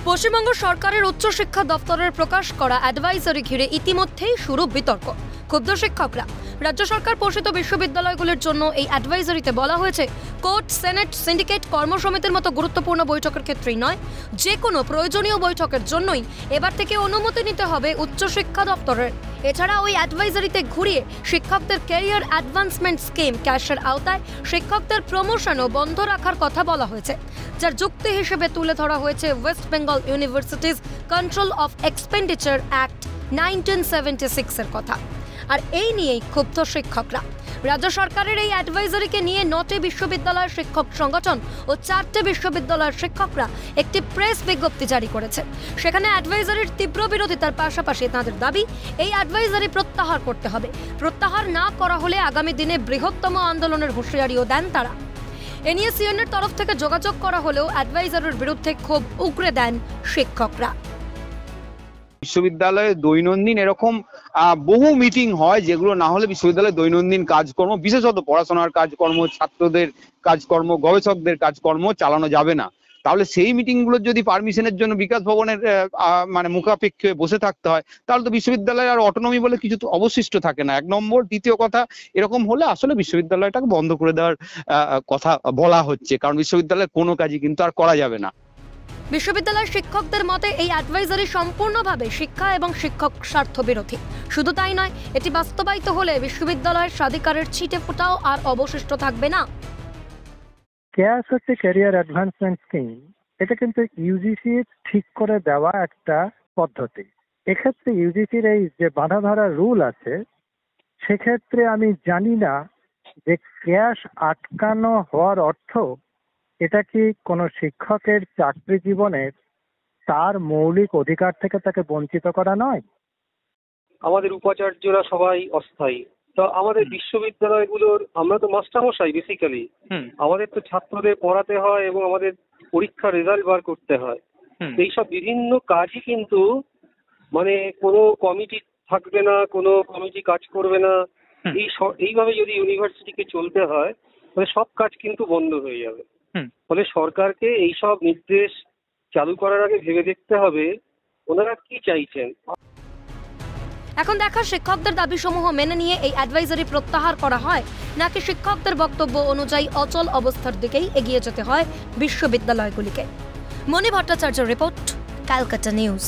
পশ্চিমবঙ্গ সরকারের উচ্চশিক্ষা দপ্তরের প্রকাশ করা অ্যাডভাইজারি ঘিরে ইতিমধ্যেই শুরু বিতর্ক। ক্ষুব্ধ শিক্ষকরা। রাজ্য সরকার পোষিত বিশ্ববিদ্যালয়গুলির জন্য এই অ্যাডভাইজারিতে বলা হয়েছে, কোর্ট, সেনেট, সিন্ডিকেট, কর্মসমিতির মতো গুরুত্বপূর্ণ বৈঠকের ক্ষেত্রেই নয়, যে কোনো প্রয়োজনীয় বৈঠকের জন্যই এবার থেকে অনুমতি নিতে হবে উচ্চশিক্ষা দপ্তরের। এছাড়া ওই অ্যাডভাইজারিতে ঘুরিয়ে শিক্ষকদের ক্যারিয়ার অ্যাডভান্সমেন্ট স্কিম ক্যাশের আওতায় শিক্ষকদের প্রমোশনও বন্ধ রাখার কথা বলা হয়েছে, যার যুক্তি হিসেবে তুলে ধরা হয়েছে West Bengal universities control of expenditure act 1976 এর কথা। আর এই নিয়েই ক্ষুব্ধ শিক্ষকরা। রাজ্য সরকারের এই অ্যাডভাইজারিকে নিয়ে 9টি বিশ্ববিদ্যালয়ের শিক্ষক সংগঠন ও 4টে বিশ্ববিদ্যালয়ের শিক্ষকরা একটি প্রেস বিজ্ঞপ্তি জারি করেছে। সেখানে অ্যাডভাইজারির তীব্র বিরোধিতার পাশাপাশি তাদের দাবি, এই অ্যাডভাইজারি প্রত্যাহার করতে হবে। প্রত্যাহার না করা হলে আগামী দিনে বৃহত্তম আন্দোলনের হুঁশিয়ারিও দেন তারা। এ নিয়ে সিএনের তরফ থেকে যোগাযোগ করা হলেও অ্যাডভাইজারির বিরুদ্ধে ক্ষোভ উগরে দেন শিক্ষকরা। বিশ্ববিদ্যালয়ে দৈনন্দিন এরকম বহু মিটিং হয়, যেগুলো না হলে বিশ্ববিদ্যালয়ের দৈনন্দিন কাজকর্ম, বিশেষত পড়াশোনার কাজকর্ম, ছাত্রদের কাজকর্ম, গবেষকদের কাজকর্ম চালানো যাবে না। তাহলে সেই মিটিংগুলোর যদি পারমিশনের জন্য বিকাশ ভবনের মানে মুখাপেক্ষে বসে থাকতে হয়, তাহলে তো বিশ্ববিদ্যালয়ের আর অটোনমি বলে কিছু তো অবশিষ্ট থাকে না, এক নম্বর। দ্বিতীয় কথা, এরকম হলে আসলে বিশ্ববিদ্যালয়টাকে বন্ধ করে দেওয়ার কথা বলা হচ্ছে, কারণ বিশ্ববিদ্যালয়ের কোনো কাজই কিন্তু আর করা যাবে না। বিশ্ববিদ্যালয়ের শিক্ষকদের মতে এই অ্যাডভাইজারি সম্পূর্ণভাবে শিক্ষা এবং শিক্ষক স্বার্থ বিরোধী। শুধু তাই নয়, এটি বাস্তবায়িত হলে বিশ্ববিদ্যালয়ের স্বাধিকারের ছিটে ফোঁটাও আর অবশিষ্ট থাকবে না। ক্যাশ হচ্ছে ক্যারিয়ার অ্যাডভান্সমেন্ট স্কিম, এটা কিন্তু ইউজিসি ঠিক করে দেওয়া একটা পদ্ধতি। এক্ষেত্রে ইউজিসির এই যে বাঁধা ধরা রুল আছে, সেক্ষেত্রে আমি জানি না যে ক্যাশ আটকানো হওয়ার অর্থ এটা কি কোনো শিক্ষকের চাকরি জীবনের তার মৌলিক অধিকার থেকে তাকে বঞ্চিত করা নয়? আমাদের উপাচার্যরা সবাই অস্থায়ী, তো আমাদের বিশ্ববিদ্যালয়গুলোর, আমরা তো মাস্টারমশাই বেসিক্যালি, আমাদের তো ছাত্রদের পড়াতে হয় এবং আমাদের পরীক্ষার রেজাল্ট বার করতে হয়। এইসব বিভিন্ন কাজই কিন্তু মানে কোনো কমিটি থাকবে না, কোনো কমিটি কাজ করবে না, এইভাবে যদি ইউনিভার্সিটিকে চলতে হয় তাহলে সব কাজ কিন্তু বন্ধ হয়ে যাবে। ফলে সরকারকে এইসব নির্দেশ চালু করার আগে ভেবে দেখতে হবে ওনারা কি চাইছেন। এখন দেখা শিক্ষকদের দাবিসমূহ মেনে নিয়ে এই অ্যাডভাইজারি প্রত্যাহার করা হয়, নাকি শিক্ষকদের বক্তব্য অনুযায়ী অচল অবস্থার দিকেই এগিয়ে যেতে হয় বিশ্ববিদ্যালয়গুলিকে। মণি ভট্টাচার্যের রিপোর্ট, ক্যালকাটা নিউজ।